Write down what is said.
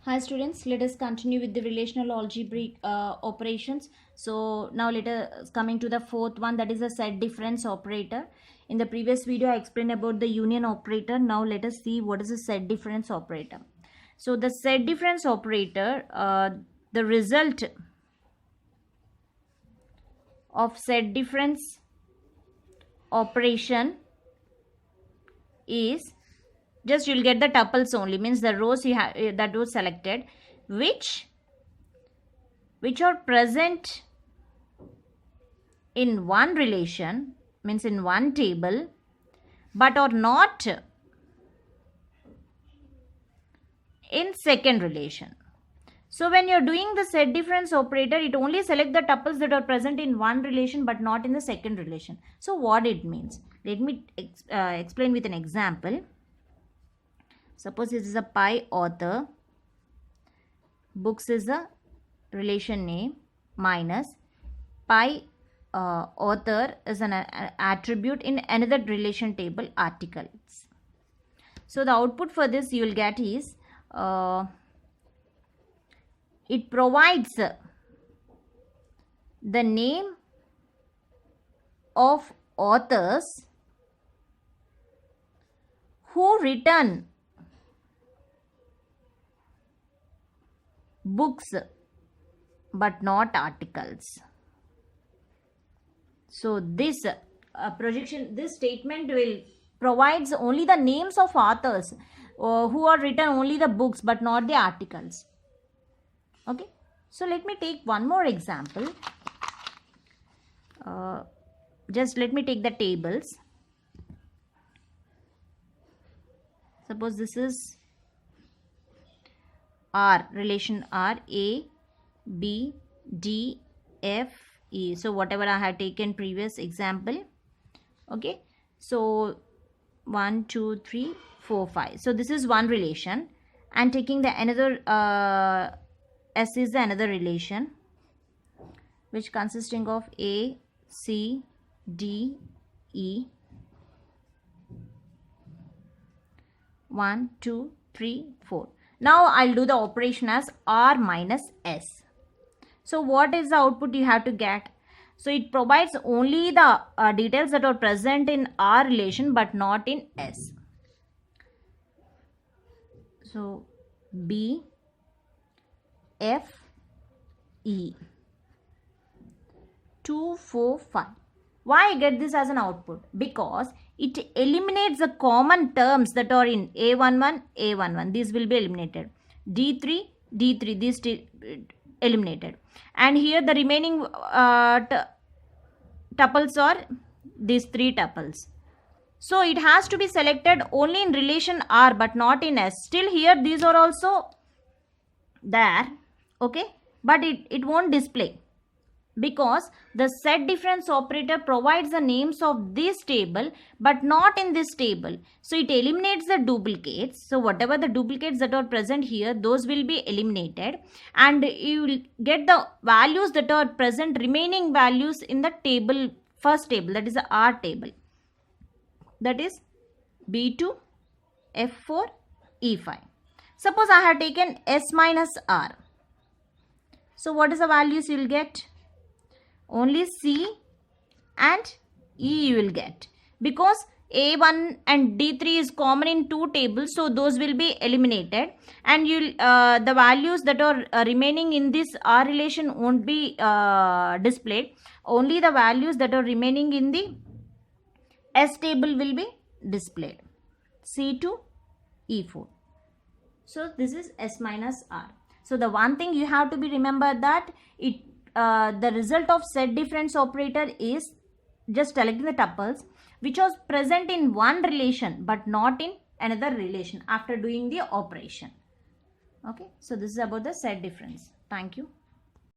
Hi students, let us continue with the relational algebraic operations. So now let us coming to the fourth one, that is a set difference operator. In the previous video I explained about the union operator. Now let us see what is a set difference operator. So the set difference operator, the result of set difference operation is just you'll get the tuples only, means the rows you have that was selected which are present in one relation, means in one table, but are not in second relation. So when you're doing the set difference operator, it only select the tuples that are present in one relation but not in the second relation. So what it means, let me explain with an example. Suppose this is a pi author, books is a relation name, minus pi author is an attribute in another relation table, articles. So the output for this you will get is it provides the name of authors who written books but not articles. So this this statement will provides only the names of authors who are written only the books but not the articles. Okay, so let me take one more example. Just let me take the tables. Suppose this is R, relation R, A, B, D, F, E. So whatever I had taken previous example. Okay, so 1, 2, 3, 4, 5. So this is one relation, and taking the another S is the another relation, which consisting of A, C, D, E. 1, 2, 3, 4. Now I'll do the operation as R minus S. So what is the output you have to get? So it provides only the details that are present in R relation but not in S. So B, F, E. 2, 4, 5. Why I get this as an output? Because it eliminates the common terms that are in A11, A11. These will be eliminated. D3, D3. These eliminated. And here the remaining tuples are these three tuples. So it has to be selected only in relation R but not in S. Still here these are also there. Okay. But it won't display, because the set difference operator provides the names of this table but not in this table. So it eliminates the duplicates. So whatever the duplicates that are present here, those will be eliminated, and you will get the values that are present, remaining values in the table, first table, that is the R table, that is B2, F4, E5. Suppose I have taken S minus R. So what is the values you will get? Only C and E you will get, because A1 and D3 is common in two tables, so those will be eliminated, and you'll the values that are remaining in this R relation won't be displayed. Only the values that are remaining in the S table will be displayed. C2, E4. So this is S minus R. So the one thing you have to be remembered that the result of set difference operator is just selecting the tuples which was present in one relation but not in another relation after doing the operation. Okay, so this is about the set difference. Thank you.